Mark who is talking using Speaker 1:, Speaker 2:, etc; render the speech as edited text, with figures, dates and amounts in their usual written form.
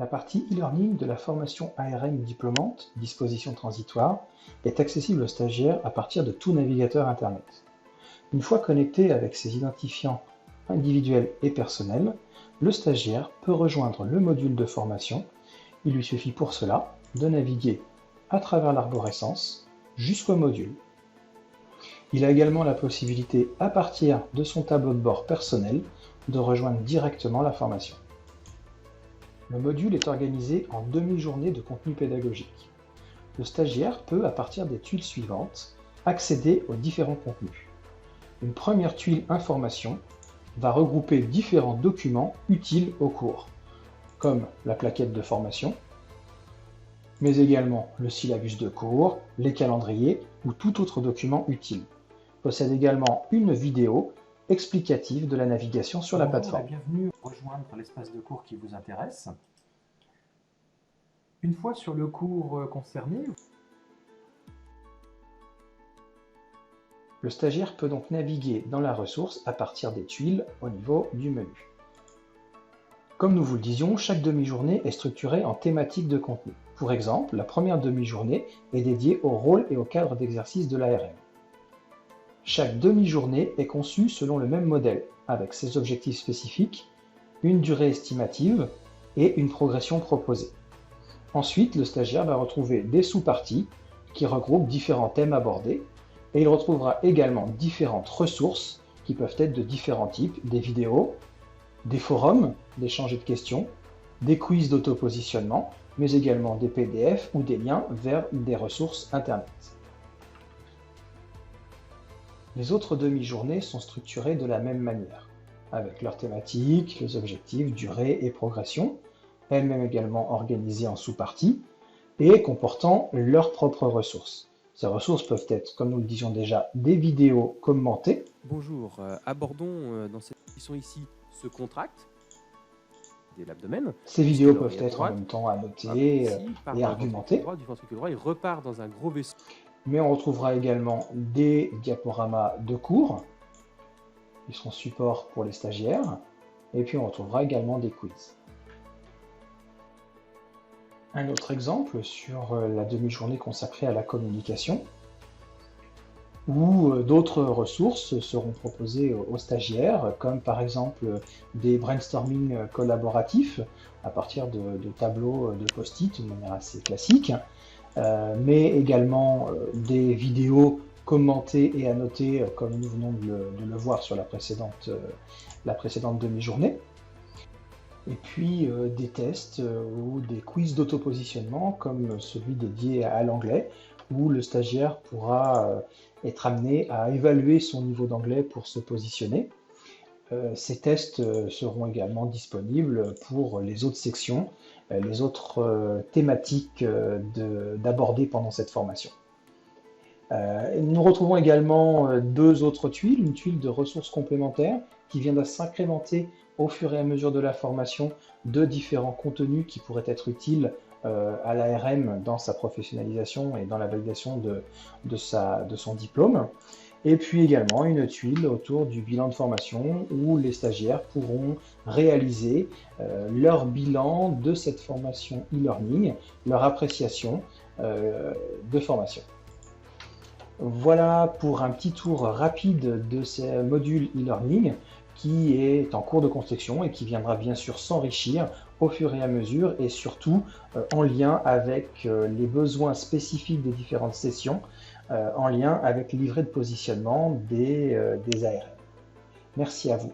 Speaker 1: La partie e-learning de la formation ARM diplômante, disposition transitoire, est accessible aux stagiaires à partir de tout navigateur Internet. Une fois connecté avec ses identifiants individuels et personnels, le stagiaire peut rejoindre le module de formation. Il lui suffit pour cela de naviguer à travers l'arborescence jusqu'au module. Il a également la possibilité, à partir de son tableau de bord personnel, de rejoindre directement la formation. Le module est organisé en demi-journées de contenu pédagogique. Le stagiaire peut, à partir des tuiles suivantes, accéder aux différents contenus. Une première tuile information va regrouper différents documents utiles au cours, comme la plaquette de formation, mais également le syllabus de cours, les calendriers ou tout autre document utile. Il possède également une vidéo explicative de la navigation sur la plateforme.
Speaker 2: Bienvenue rejoindre l'espace de cours qui vous intéresse. Une fois sur le cours concerné,
Speaker 1: le stagiaire peut donc naviguer dans la ressource à partir des tuiles au niveau du menu. Comme nous vous le disions, chaque demi-journée est structurée en thématiques de contenu. Pour exemple, la première demi-journée est dédiée au rôle et au cadre d'exercice de l'ARM. Chaque demi-journée est conçue selon le même modèle, avec ses objectifs spécifiques, une durée estimative et une progression proposée. Ensuite, le stagiaire va retrouver des sous-parties qui regroupent différents thèmes abordés, et il retrouvera également différentes ressources qui peuvent être de différents types, des vidéos, des forums d'échange de questions, des quiz d'autopositionnement, mais également des PDF ou des liens vers des ressources Internet. Les autres demi-journées sont structurées de la même manière, avec leurs thématiques, les objectifs, durée et progression, elles-mêmes également organisées en sous-parties, et comportant leurs propres ressources. Ces ressources peuvent être, comme nous le disions déjà, des vidéos commentées.
Speaker 3: Bonjour, abordons dans cette émission ici ce contract de l'abdomen.
Speaker 1: Ces vidéos peuvent être en même temps annotées et argumentées.
Speaker 3: Du ventricule droit, il repart dans un gros vaisseau.
Speaker 1: Mais on retrouvera également des diaporamas de cours, qui seront support pour les stagiaires, et puis on retrouvera également des quiz. Un autre exemple sur la demi-journée consacrée à la communication, où d'autres ressources seront proposées aux stagiaires, comme par exemple des brainstorming collaboratifs à partir de tableaux de post-it de manière assez classique, mais également des vidéos commentées et annotées comme nous venons de le voir sur la précédente demi-journée. Et puis des tests ou des quiz d'autopositionnement comme celui dédié à l'anglais, où le stagiaire pourra être amené à évaluer son niveau d'anglais pour se positionner. Ces tests seront également disponibles pour les autres sections, les autres thématiques d'aborder pendant cette formation. Nous retrouvons également deux autres tuiles, une tuile de ressources complémentaires qui vient de s'incrémenter au fur et à mesure de la formation de différents contenus qui pourraient être utiles à l'ARM dans sa professionnalisation et dans la validation de son diplôme. Et puis également une tuile autour du bilan de formation où les stagiaires pourront réaliser leur bilan de cette formation e-learning, leur appréciation de formation. Voilà pour un petit tour rapide de ces modules e-learning qui est en cours de construction et qui viendra bien sûr s'enrichir au fur et à mesure et surtout en lien avec les besoins spécifiques des différentes sessions, en lien avec les livrets de positionnement des ARM. Merci à vous.